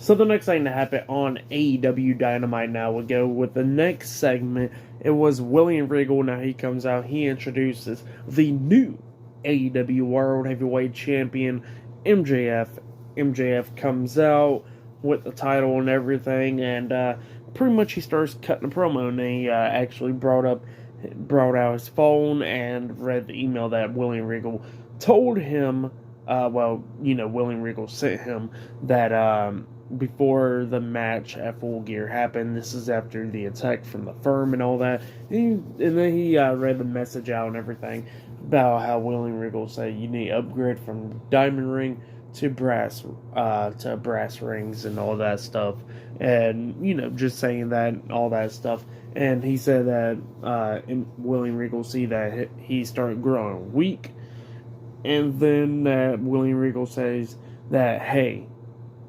So the next thing that happened on AEW Dynamite now would go with the next segment. It was William Regal. Now he comes out. He introduces the new AEW World Heavyweight Champion, MJF. MJF comes out with the title and everything, and pretty much he starts cutting a promo. And he actually brought out his phone and read the email that William Regal told him. William Regal sent him that before the match at Full Gear happened. This is after the attack from the firm and all that. And then he read the message out and everything about how William Regal said you need to upgrade from diamond ring to brass rings and all that stuff. And, just saying that, all that stuff. And he said that William Regal see that he started growing weak. And then William Regal says that, hey,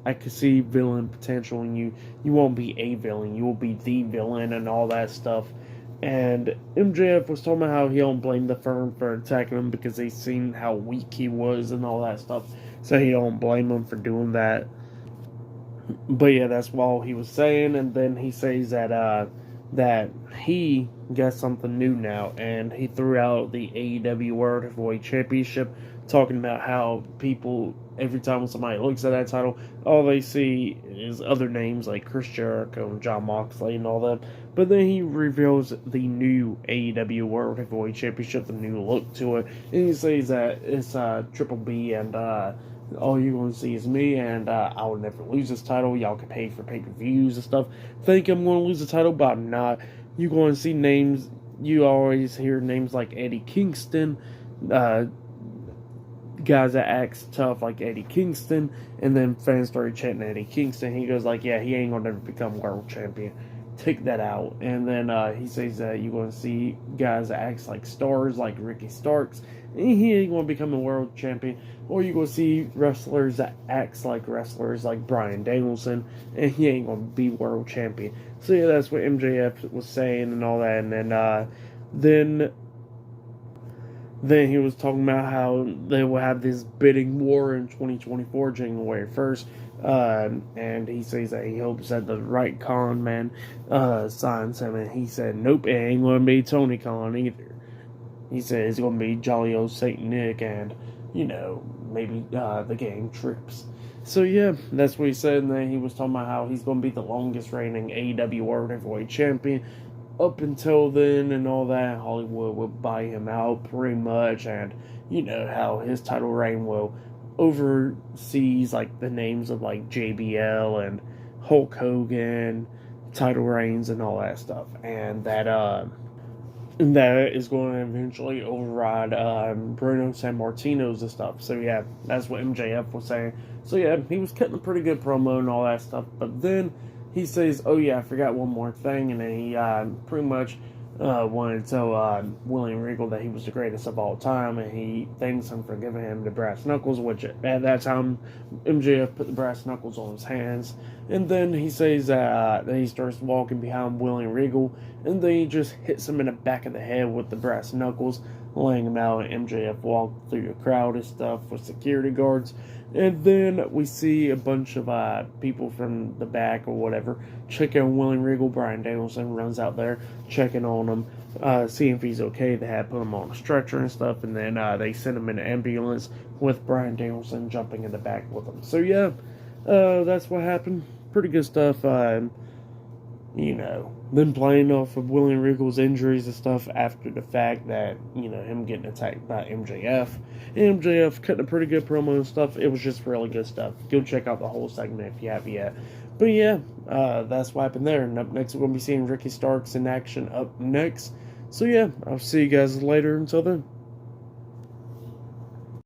I could see villain potential in you. You won't be a villain. You will be the villain and all that stuff. And MJF was talking about how he don't blame the firm for attacking him because they seen how weak he was and all that stuff. So he don't blame him for doing that. But yeah, that's all he was saying. And then he says that he got something new now, and he threw out the AEW World Heavyweight Championship, talking about how people, every time somebody looks at that title, all they see is other names like Chris Jericho and Jon Moxley and all that. But then he reveals the new AEW World Heavyweight Championship, the new look to it, and he says that it's Triple B, and all you're going to see is me, and I will never lose this title. Y'all can pay for pay-per-views and stuff. Think I'm going to lose the title, but I'm not. You're going to see names. You always hear names like Eddie Kingston, guys that act tough like Eddie Kingston, and then fans started chanting Eddie Kingston. He goes like, yeah, he ain't going to never become world champion. Take that out. And then he says that you're going to see guys that act like stars like Ricky Starks, and he ain't going to become a world champion. Or you're going to see wrestlers that acts like wrestlers like Bryan Danielson, and he ain't going to be world champion. So yeah, that's what MJF was saying and all that. And then he was talking about how they will have this bidding war in 2024, January 1st. And he says that he hopes that the right con man signs him. And he said, nope, it ain't going to be Tony Khan either. He said it's going to be Jolly Old Saint Nick and, maybe the gang Trips. So yeah, that's what he said. And then he was talking about how he's going to be the longest reigning AEW World Heavyweight Champion up until then and all that. Hollywood will buy him out pretty much, and how his title reign will oversees like the names of like JBL and Hulk Hogan title reigns and all that stuff, and that is going to eventually override Bruno Sammartino's and stuff. So yeah, that's what MJF was saying. So yeah, he was cutting a pretty good promo and all that stuff, but then he says, oh yeah, I forgot one more thing, and then he pretty much wanted to tell William Regal that he was the greatest of all time, and he thanks him for giving him the brass knuckles, which at that time MJF put the brass knuckles on his hands. And then he says that he starts walking behind William Regal, and then he just hits him in the back of the head with the brass knuckles, laying him out, and MJF walked through the crowd and stuff with security guards. And then we see a bunch of people from the back or whatever checking on William Regal. Bryan Danielson runs out there checking on him, seeing if he's okay. They had put him on a stretcher and stuff, and then they sent him in an ambulance with Bryan Danielson jumping in the back with him. So yeah, that's what happened. Pretty good stuff. Then playing off of William Regal's injuries and stuff after the fact that, him getting attacked by MJF. And MJF cutting a pretty good promo and stuff. It was just really good stuff. Go check out the whole segment if you haven't yet. But yeah, that's what happened there. And up next, we're going to be seeing Ricky Starks in action up next. So yeah, I'll see you guys later. Until then.